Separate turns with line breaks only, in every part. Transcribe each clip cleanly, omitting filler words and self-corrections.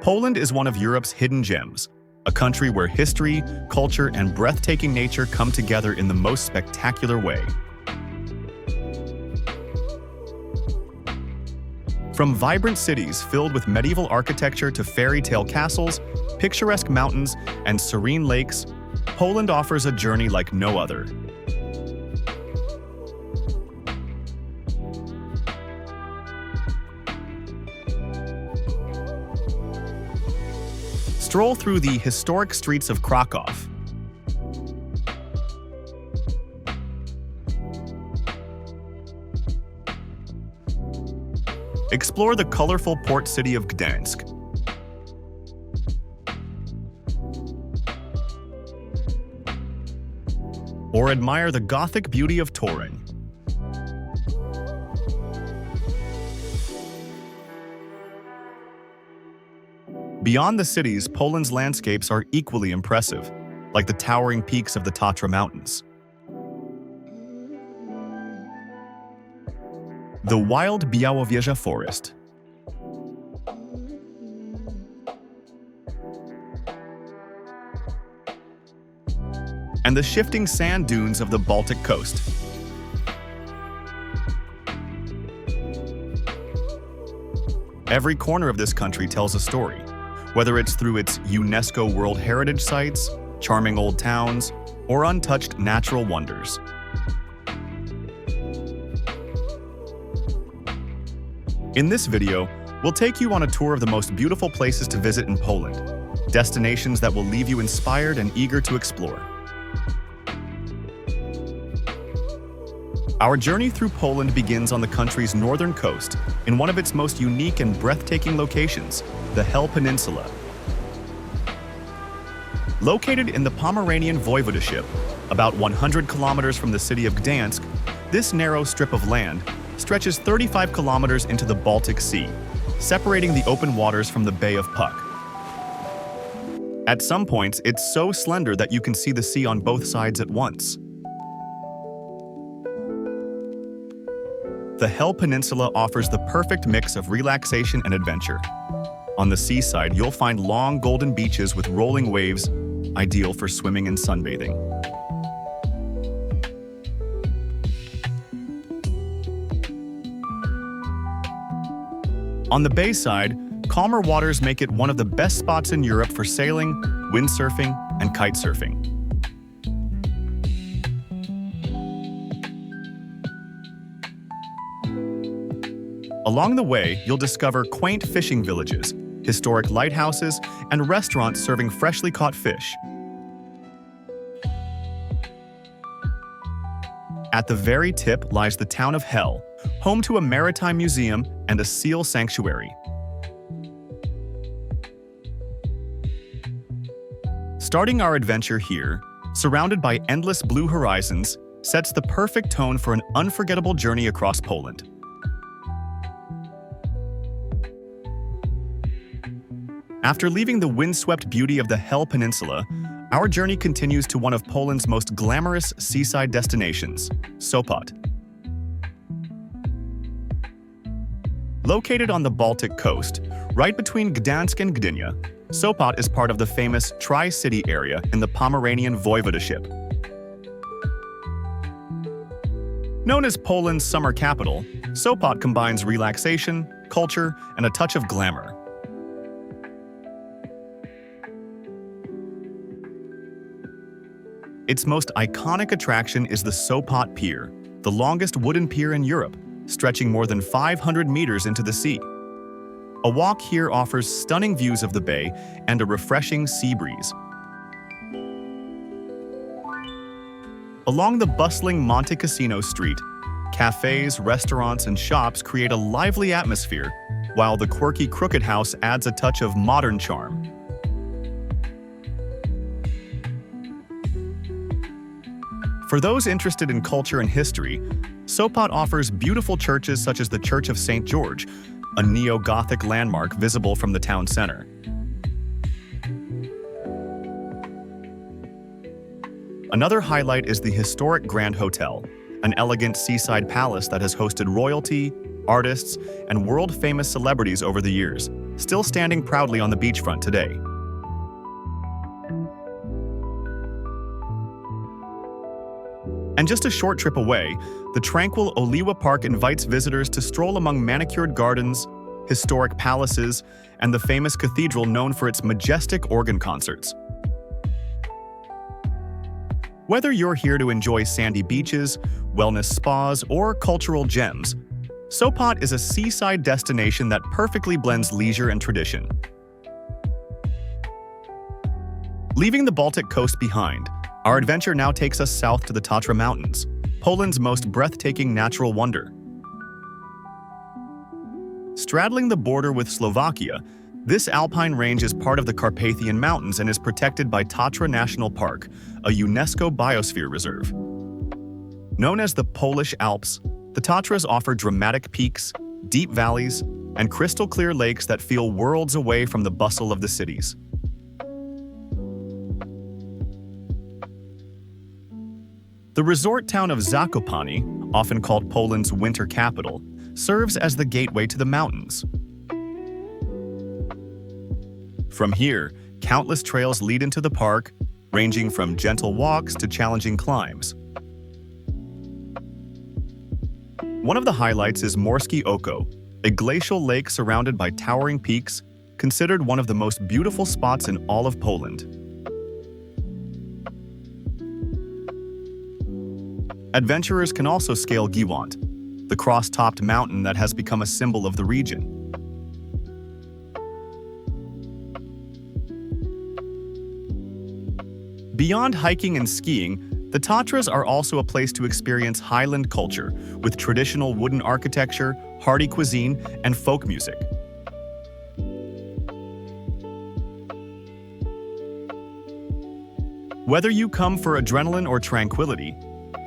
Poland is one of Europe's hidden gems, a country where history, culture, and breathtaking nature come together in the most spectacular way. From vibrant cities filled with medieval architecture to fairy tale castles, picturesque mountains, and serene lakes, Poland offers a journey like no other. Stroll through the historic streets of Kraków. Explore the colorful port city of Gdańsk. Or admire the Gothic beauty of Toruń. Beyond the cities, Poland's landscapes are equally impressive, like the towering peaks of the Tatra Mountains. The wild Białowieża forest. And the shifting sand dunes of the Baltic coast. Every corner of this country tells a story, whether it's through its UNESCO World Heritage Sites, charming old towns, or untouched natural wonders. In this video, we'll take you on a tour of the most beautiful places to visit in Poland, destinations that will leave you inspired and eager to explore. Our journey through Poland begins on the country's northern coast, in one of its most unique and breathtaking locations, the Hel Peninsula. Located in the Pomeranian Voivodeship, about 100 kilometers from the city of Gdańsk, this narrow strip of land stretches 35 kilometers into the Baltic Sea, separating the open waters from the Bay of Puck. At some points, it's so slender that you can see the sea on both sides at once. The Hel Peninsula offers the perfect mix of relaxation and adventure. On the seaside, you'll find long golden beaches with rolling waves, ideal for swimming and sunbathing. On the bay side, calmer waters make it one of the best spots in Europe for sailing, windsurfing, and kite surfing. Along the way, you'll discover quaint fishing villages, historic lighthouses, and restaurants serving freshly caught fish. At the very tip lies the town of Hel, home to a maritime museum and a seal sanctuary. Starting our adventure here, surrounded by endless blue horizons, sets the perfect tone for an unforgettable journey across Poland. After leaving the windswept beauty of the Hel Peninsula, our journey continues to one of Poland's most glamorous seaside destinations, Sopot. Located on the Baltic coast, right between Gdańsk and Gdynia, Sopot is part of the famous Tri-City area in the Pomeranian Voivodeship. Known as Poland's summer capital, Sopot combines relaxation, culture, and a touch of glamour. Its most iconic attraction is the Sopot Pier, the longest wooden pier in Europe, stretching more than 500 meters into the sea. A walk here offers stunning views of the bay and a refreshing sea breeze. Along the bustling Monte Cassino street, cafes, restaurants, and shops create a lively atmosphere, while the quirky Crooked House adds a touch of modern charm. For those interested in culture and history, Sopot offers beautiful churches such as the Church of St. George, a neo-Gothic landmark visible from the town center. Another highlight is the historic Grand Hotel, an elegant seaside palace that has hosted royalty, artists, and world-famous celebrities over the years. still standing proudly on the beachfront today. And just a short trip away, the tranquil Oliwa Park invites visitors to stroll among manicured gardens, historic palaces, and the famous cathedral known for its majestic organ concerts. Whether you're here to enjoy sandy beaches, wellness spas, or cultural gems, Sopot is a seaside destination that perfectly blends leisure and tradition. Leaving the Baltic coast behind, our adventure now takes us south to the Tatra Mountains, Poland's most breathtaking natural wonder. Straddling the border with Slovakia, this alpine range is part of the Carpathian Mountains and is protected by Tatra National Park, a UNESCO biosphere reserve. Known as the Polish Alps, the Tatras offer dramatic peaks, deep valleys, and crystal-clear lakes that feel worlds away from the bustle of the cities. The resort town of Zakopane, often called Poland's winter capital, serves as the gateway to the mountains. From here, countless trails lead into the park, ranging from gentle walks to challenging climbs. One of the highlights is Morskie Oko, a glacial lake surrounded by towering peaks, considered one of the most beautiful spots in all of Poland. Adventurers can also scale Giwont, the cross-topped mountain that has become a symbol of the region. Beyond hiking and skiing, the Tatras are also a place to experience highland culture with traditional wooden architecture, hearty cuisine, and folk music. Whether you come for adrenaline or tranquility,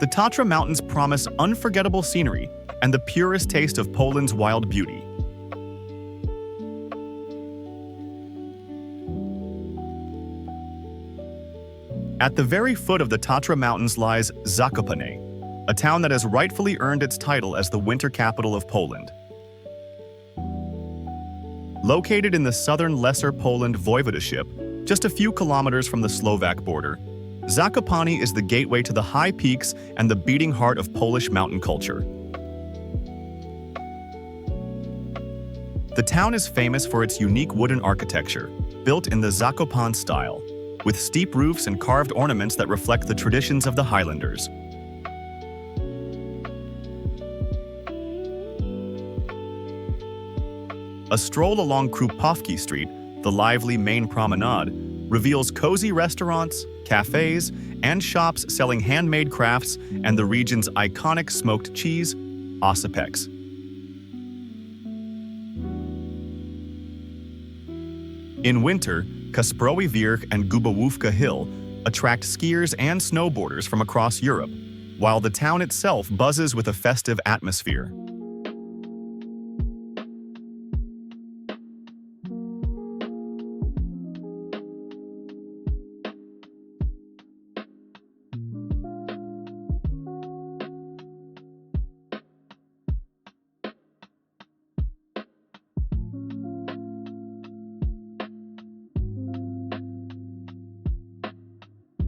the Tatra Mountains promise unforgettable scenery and the purest taste of Poland's wild beauty. At the very foot of the Tatra Mountains lies Zakopane, a town that has rightfully earned its title as the winter capital of Poland. Located in the southern Lesser Poland voivodeship, just a few kilometers from the Slovak border, Zakopane is the gateway to the high peaks and the beating heart of Polish mountain culture. The town is famous for its unique wooden architecture, built in the Zakopane style, with steep roofs and carved ornaments that reflect the traditions of the Highlanders. A stroll along Krupówki Street, the lively main promenade, reveals cozy restaurants, cafes, and shops selling handmade crafts and the region's iconic smoked cheese, osypeks. In winter, Kasprowy Wierch and Gubałówka Hill attract skiers and snowboarders from across Europe, while the town itself buzzes with a festive atmosphere.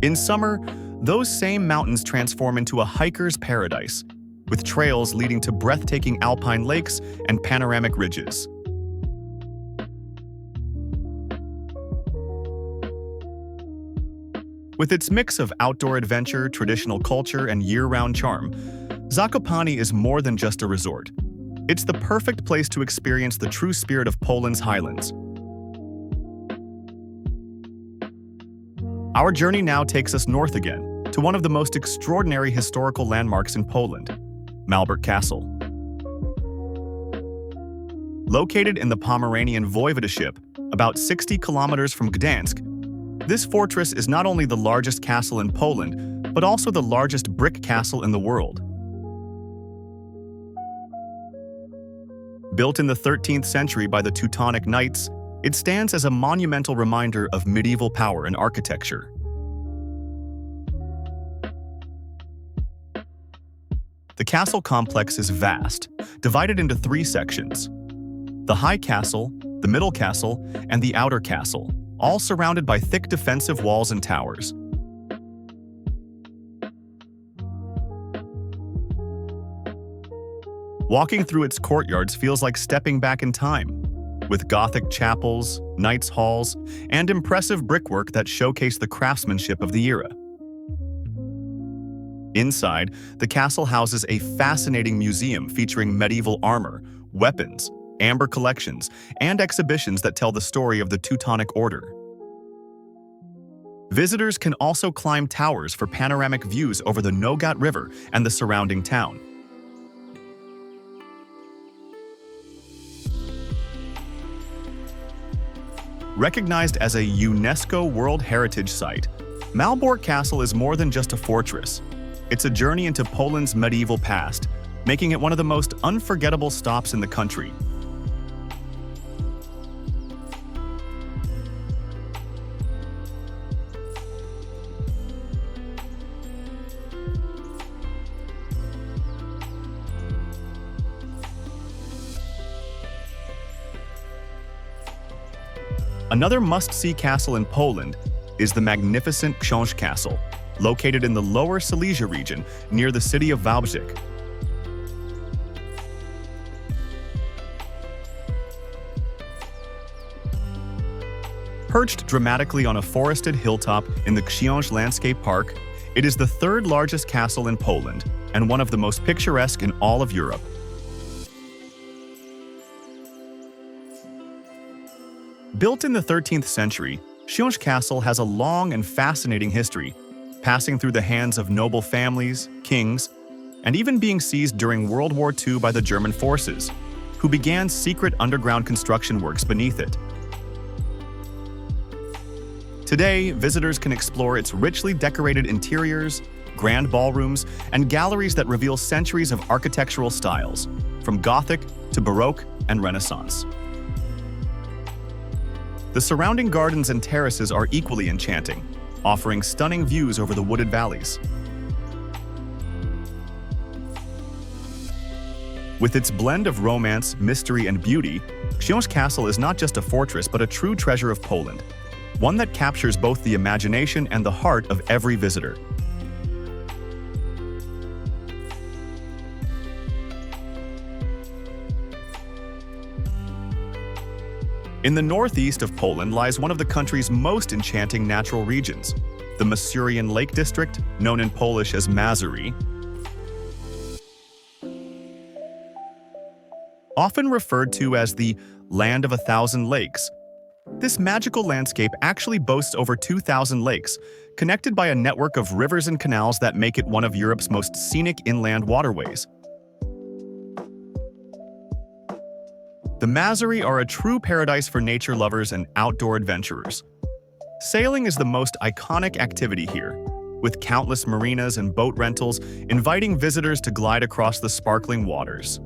In summer, those same mountains transform into a hiker's paradise, with trails leading to breathtaking alpine lakes and panoramic ridges. With its mix of outdoor adventure, traditional culture, and year-round charm, Zakopane is more than just a resort. It's the perfect place to experience the true spirit of Poland's highlands. Our journey now takes us north again, to one of the most extraordinary historical landmarks in Poland, Malbork Castle. Located in the Pomeranian voivodeship, about 60 kilometers from Gdańsk, this fortress is not only the largest castle in Poland, but also the largest brick castle in the world. Built in the 13th century by the Teutonic Knights, it stands as a monumental reminder of medieval power and architecture. The castle complex is vast, divided into three sections: the High Castle, the middle castle, and the outer castle, all surrounded by thick defensive walls and towers. Walking through its courtyards feels like stepping back in time, with Gothic chapels, knights' halls, and impressive brickwork that showcase the craftsmanship of the era. Inside, the castle houses a fascinating museum featuring medieval armor, weapons, amber collections, and exhibitions that tell the story of the Teutonic Order. Visitors can also climb towers for panoramic views over the Nogat River and the surrounding town. Recognized as a UNESCO World Heritage Site, Malbork Castle is more than just a fortress. It's a journey into Poland's medieval past, making it one of the most unforgettable stops in the country. Another must-see castle in Poland is the magnificent Książ Castle, located in the Lower Silesia region near the city of Baltic. Perched dramatically on a forested hilltop in the Książ Landscape Park, it is the third largest castle in Poland and one of the most picturesque in all of Europe. Built in the 13th century, Książ Castle has a long and fascinating history, passing through the hands of noble families, kings, and even being seized during World War II by the German forces, who began secret underground construction works beneath it. Today, visitors can explore its richly decorated interiors, grand ballrooms, and galleries that reveal centuries of architectural styles, from Gothic to Baroque and Renaissance. The surrounding gardens and terraces are equally enchanting, offering stunning views over the wooded valleys. With its blend of romance, mystery, and beauty, Książ Castle is not just a fortress but a true treasure of Poland, one that captures both the imagination and the heart of every visitor. In the northeast of Poland lies one of the country's most enchanting natural regions, the Masurian Lake District, known in Polish as Mazury. Often referred to as the Land of a Thousand Lakes, this magical landscape actually boasts over 2,000 lakes, connected by a network of rivers and canals that make it one of Europe's most scenic inland waterways. The Mazury are a true paradise for nature lovers and outdoor adventurers. Sailing is the most iconic activity here, with countless marinas and boat rentals inviting visitors to glide across the sparkling waters.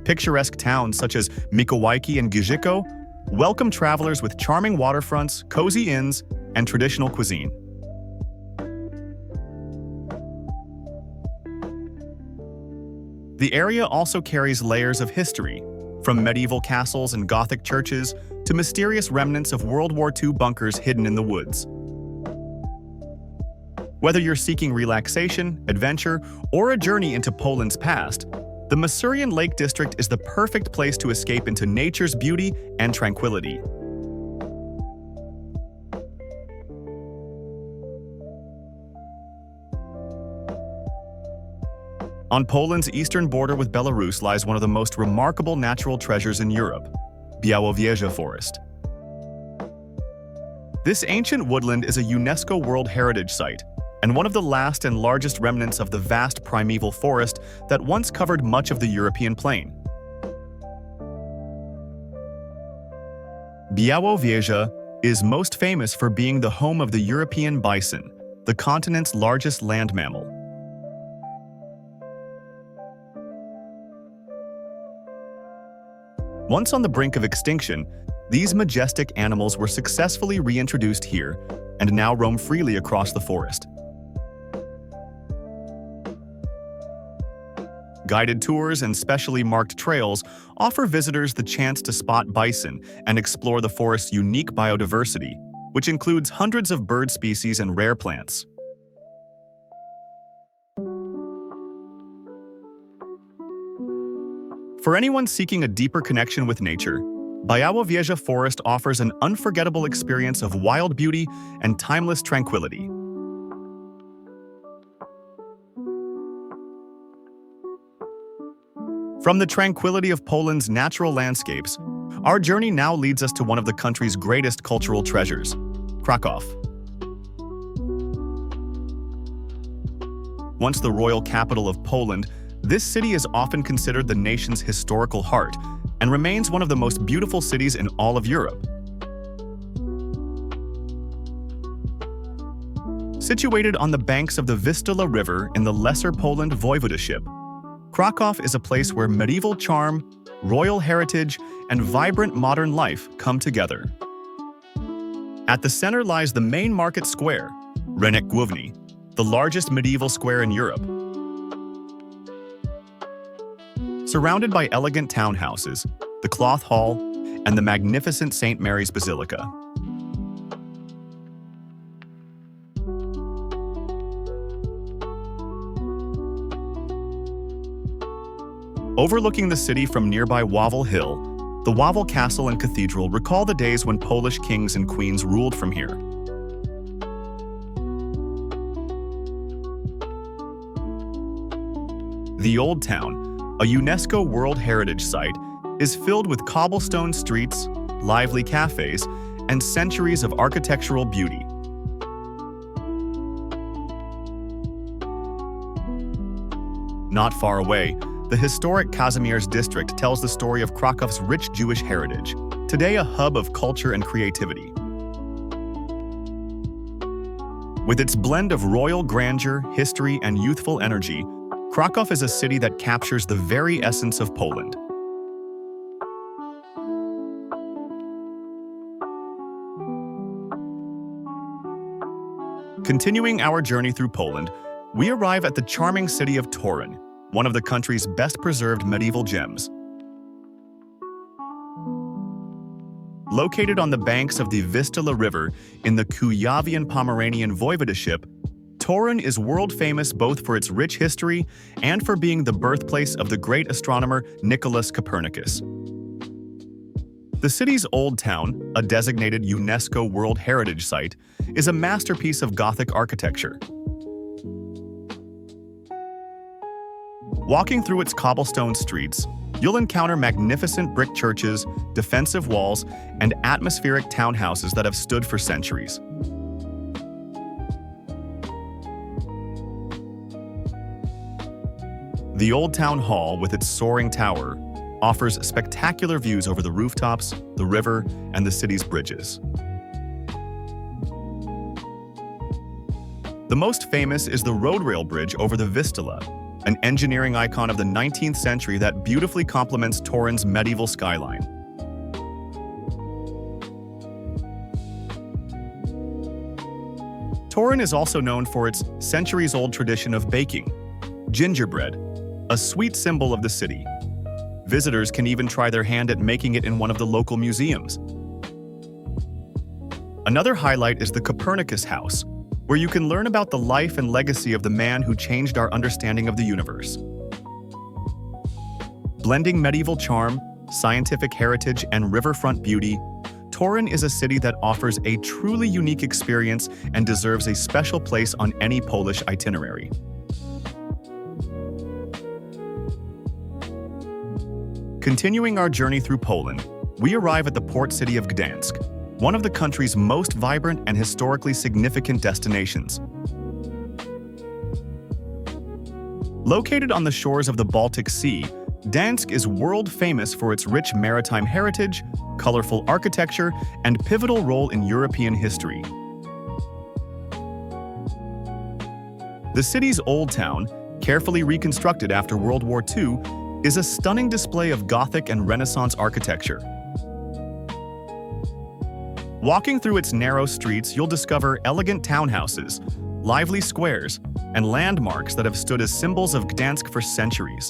Picturesque towns such as Mikołajki and Giżycko welcome travelers with charming waterfronts, cozy inns, and traditional cuisine. The area also carries layers of history, from medieval castles and Gothic churches to mysterious remnants of World War II bunkers hidden in the woods. Whether you're seeking relaxation, adventure, or a journey into Poland's past, the Masurian Lake District is the perfect place to escape into nature's beauty and tranquility. On Poland's eastern border with Belarus lies one of the most remarkable natural treasures in Europe, Białowieża Forest. This ancient woodland is a UNESCO World Heritage Site and one of the last and largest remnants of the vast primeval forest that once covered much of the European plain. Białowieża is most famous for being the home of the European bison, the continent's largest land mammal. Once on the brink of extinction, these majestic animals were successfully reintroduced here and now roam freely across the forest. Guided tours and specially marked trails offer visitors the chance to spot bison and explore the forest's unique biodiversity, which includes hundreds of bird species and rare plants. For anyone seeking a deeper connection with nature, Białowieża Forest offers an unforgettable experience of wild beauty and timeless tranquility. From the tranquility of Poland's natural landscapes, our journey now leads us to one of the country's greatest cultural treasures, Kraków. Once the royal capital of Poland, this city is often considered the nation's historical heart and remains one of the most beautiful cities in all of Europe. Situated on the banks of the Vistula River in the Lesser Poland voivodeship, Kraków is a place where medieval charm, royal heritage, and vibrant modern life come together. At the center lies the main market square, Rynek Główny, the largest medieval square in Europe. Surrounded by elegant townhouses, the Cloth Hall, and the magnificent St. Mary's Basilica. Overlooking the city from nearby Wawel Hill, the Wawel Castle and Cathedral recall the days when Polish kings and queens ruled from here. The Old Town, a UNESCO World Heritage Site, is filled with cobblestone streets, lively cafes, and centuries of architectural beauty. Not far away, the historic Kazimierz district tells the story of Krakow's rich Jewish heritage, today a hub of culture and creativity. With its blend of royal grandeur, history, and youthful energy, Kraków is a city that captures the very essence of Poland. Continuing our journey through Poland, we arrive at the charming city of Toruń, one of the country's best-preserved medieval gems. Located on the banks of the Vistula River in the Kujawian-Pomeranian voivodeship, Toruń is world-famous both for its rich history and for being the birthplace of the great astronomer Nicholas Copernicus. The city's Old Town, a designated UNESCO World Heritage Site, is a masterpiece of Gothic architecture. Walking through its cobblestone streets, you'll encounter magnificent brick churches, defensive walls, and atmospheric townhouses that have stood for centuries. The Old Town Hall, with its soaring tower, offers spectacular views over the rooftops, the river, and the city's bridges. The most famous is the road-rail bridge over the Vistula, an engineering icon of the 19th century that beautifully complements Toruń's medieval skyline. Toruń is also known for its centuries-old tradition of baking gingerbread, a sweet symbol of the city. Visitors can even try their hand at making it in one of the local museums. Another highlight is the Copernicus House, where you can learn about the life and legacy of the man who changed our understanding of the universe. Blending medieval charm, scientific heritage, and riverfront beauty, Toruń is a city that offers a truly unique experience and deserves a special place on any Polish itinerary. Continuing our journey through Poland, we arrive at the port city of Gdańsk, one of the country's most vibrant and historically significant destinations. Located on the shores of the Baltic Sea, Gdańsk is world-famous for its rich maritime heritage, colorful architecture, and pivotal role in European history. The city's Old Town, carefully reconstructed after World War II, is a stunning display of Gothic and Renaissance architecture. Walking through its narrow streets, you'll discover elegant townhouses, lively squares, and landmarks that have stood as symbols of Gdańsk for centuries.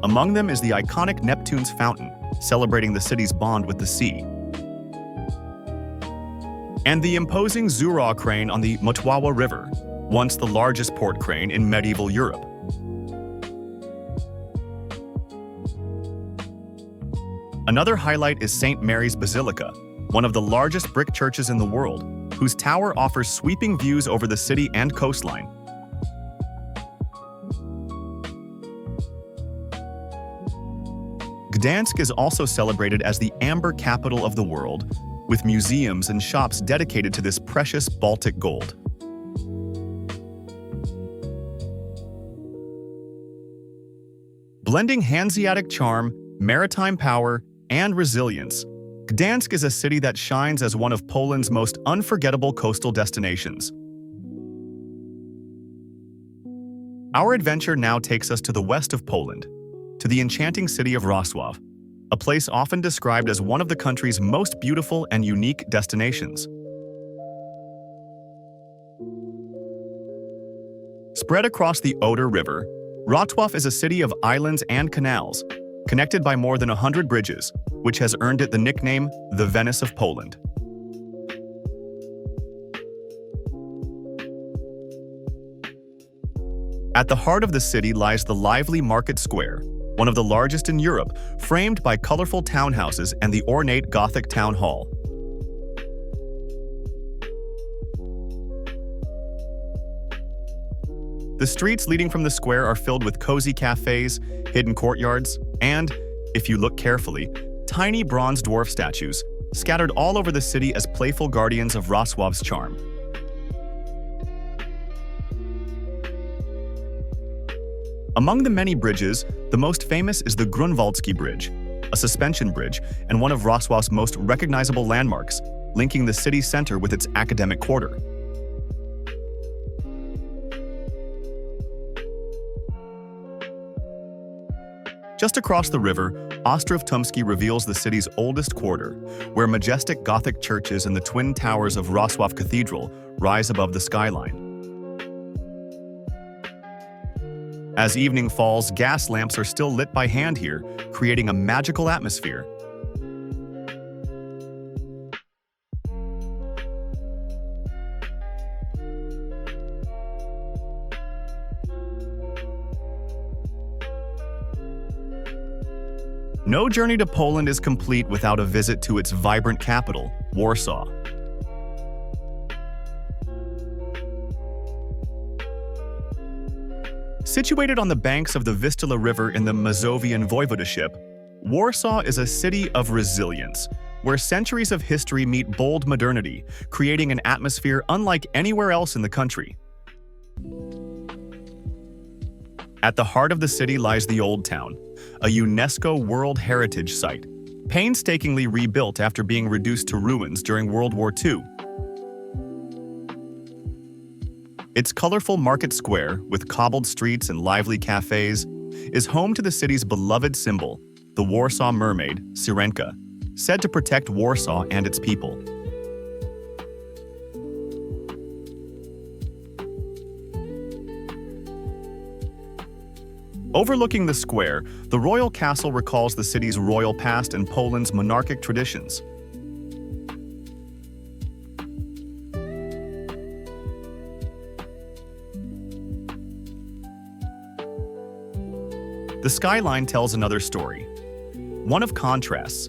Among them is the iconic Neptune's Fountain, celebrating the city's bond with the sea, and the imposing Zura crane on the Motława River, once the largest port crane in medieval Europe. Another highlight is St. Mary's Basilica, one of the largest brick churches in the world, whose tower offers sweeping views over the city and coastline. Gdańsk is also celebrated as the amber capital of the world, with museums and shops dedicated to this precious Baltic gold. Blending Hanseatic charm, maritime power, and resilience, Gdańsk is a city that shines as one of Poland's most unforgettable coastal destinations. Our adventure now takes us to the west of Poland, to the enchanting city of Wrocław, a place often described as one of the country's most beautiful and unique destinations. Spread across the Oder River, Wrocław is a city of islands and canals, connected by more than 100 bridges, which has earned it the nickname the Venice of Poland. At the heart of the city lies the lively Market Square, one of the largest in Europe, framed by colorful townhouses and the ornate Gothic town hall. The streets leading from the square are filled with cozy cafes, hidden courtyards, and, if you look carefully, tiny bronze dwarf statues, scattered all over the city as playful guardians of Wrocław's charm. Among the many bridges, the most famous is the Grunwaldzki Bridge, a suspension bridge and one of Wrocław's most recognizable landmarks, linking the city center with its academic quarter. Just across the river, Ostrów Tumski reveals the city's oldest quarter, where majestic Gothic churches and the twin towers of Wrocław Cathedral rise above the skyline. As evening falls, gas lamps are still lit by hand here, creating a magical atmosphere. No journey to Poland is complete without a visit to its vibrant capital, Warsaw. Situated on the banks of the Vistula River in the Mazovian voivodeship, Warsaw is a city of resilience, where centuries of history meet bold modernity, creating an atmosphere unlike anywhere else in the country. At the heart of the city lies the Old Town, a UNESCO World Heritage Site, painstakingly rebuilt after being reduced to ruins during World War II. Its colorful market square, with cobbled streets and lively cafes, is home to the city's beloved symbol, the Warsaw Mermaid, Syrenka, said to protect Warsaw and its people. Overlooking the square, the royal castle recalls the city's royal past and Poland's monarchic traditions. The skyline tells another story, one of contrasts.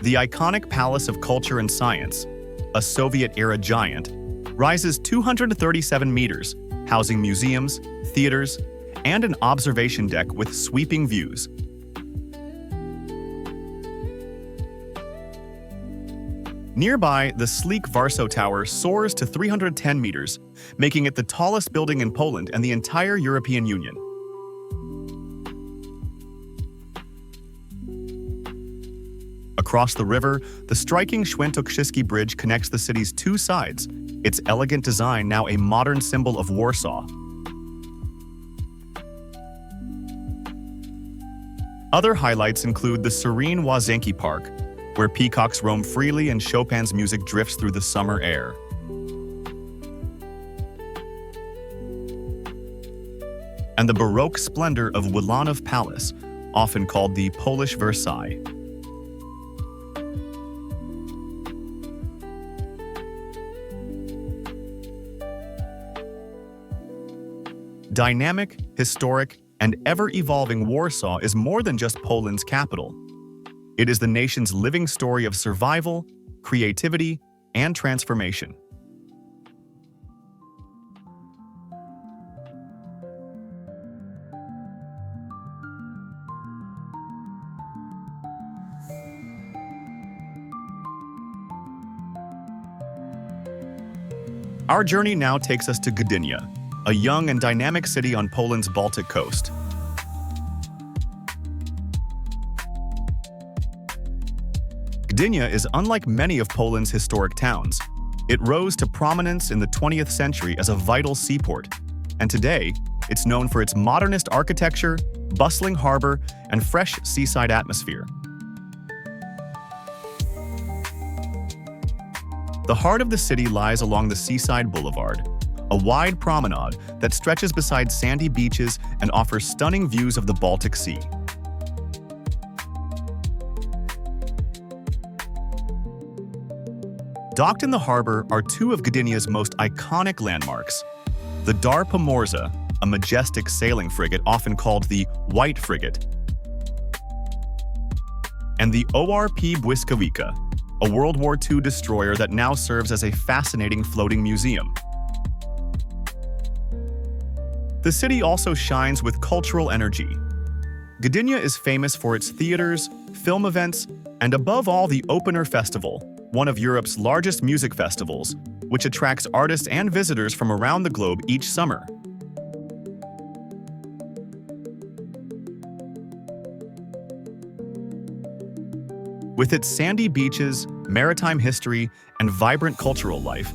The iconic Palace of Culture and Science, a Soviet-era giant, rises 237 meters, housing museums, theaters, and an observation deck with sweeping views. Nearby, the sleek Warsaw Tower soars to 310 meters, making it the tallest building in Poland and the entire European Union. Across the river, the striking Świętokrzyski Bridge connects the city's two sides, its elegant design now a modern symbol of Warsaw. Other highlights include the serene Łazienki Park, where peacocks roam freely and Chopin's music drifts through the summer air. And the Baroque splendor of Wilanów Palace, often called the Polish Versailles. Dynamic, historic, and ever-evolving Warsaw is more than just Poland's capital. It is the nation's living story of survival, creativity, and transformation. Our journey now takes us to Gdynia, a young and dynamic city on Poland's Baltic coast. Gdynia is unlike many of Poland's historic towns. It rose to prominence in the 20th century as a vital seaport, and today, it's known for its modernist architecture, bustling harbor, and fresh seaside atmosphere. The heart of the city lies along the Seaside Boulevard, a wide promenade that stretches beside sandy beaches and offers stunning views of the Baltic Sea. Docked in the harbor are two of Gdynia's most iconic landmarks: the Dar Pomorza, a majestic sailing frigate often called the White Frigate, and the ORP Błyskawica, a World War II destroyer that now serves as a fascinating floating museum. The city also shines with cultural energy. Gdynia is famous for its theaters, film events, and above all the Open Air Festival, one of Europe's largest music festivals, which attracts artists and visitors from around the globe each summer. With its sandy beaches, maritime history, and vibrant cultural life,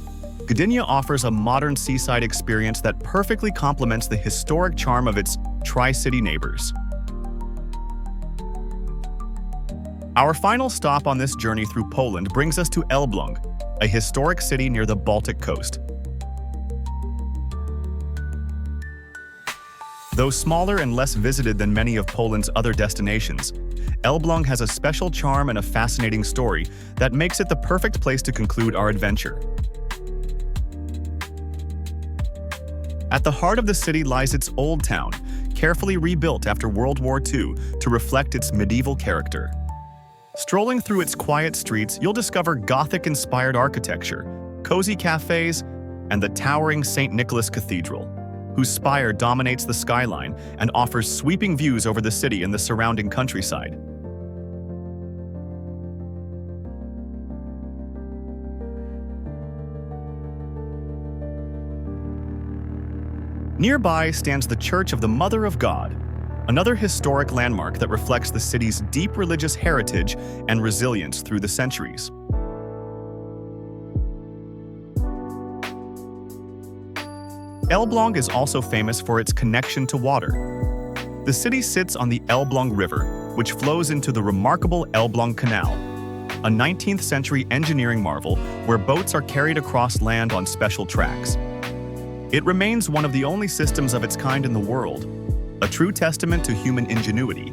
Gdynia offers a modern seaside experience that perfectly complements the historic charm of its tri-city neighbors. Our final stop on this journey through Poland brings us to Elbląg, a historic city near the Baltic coast. Though smaller and less visited than many of Poland's other destinations, Elbląg has a special charm and a fascinating story that makes it the perfect place to conclude our adventure. At the heart of the city lies its old town, carefully rebuilt after World War II to reflect its medieval character. Strolling through its quiet streets, you'll discover Gothic-inspired architecture, cozy cafes, and the towering St. Nicholas Cathedral, whose spire dominates the skyline and offers sweeping views over the city and the surrounding countryside. Nearby stands the Church of the Mother of God, another historic landmark that reflects the city's deep religious heritage and resilience through the centuries. Elbląg is also famous for its connection to water. The city sits on the Elbląg River, which flows into the remarkable Elbląg Canal, a 19th century engineering marvel where boats are carried across land on special tracks. It remains one of the only systems of its kind in the world, a true testament to human ingenuity.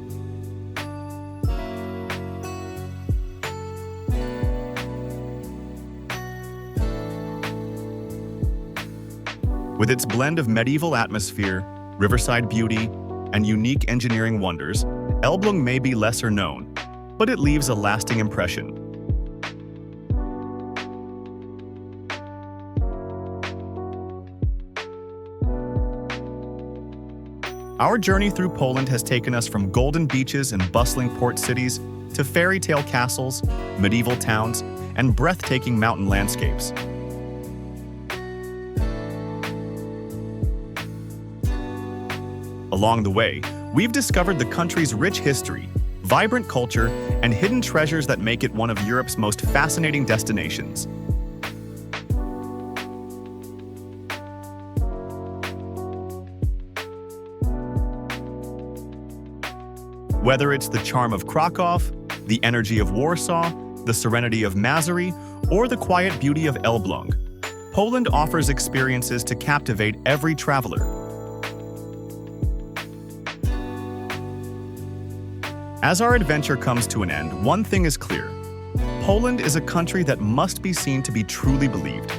With its blend of medieval atmosphere, riverside beauty, and unique engineering wonders, Elbląg may be lesser known, but it leaves a lasting impression. Our journey through Poland has taken us from golden beaches and bustling port cities to fairy tale castles, medieval towns, and breathtaking mountain landscapes. Along the way, we've discovered the country's rich history, vibrant culture, and hidden treasures that make it one of Europe's most fascinating destinations. Whether it's the charm of Kraków, the energy of Warsaw, the serenity of Mazury, or the quiet beauty of Elbląg, Poland offers experiences to captivate every traveler. As our adventure comes to an end, one thing is clear. Poland is a country that must be seen to be truly believed.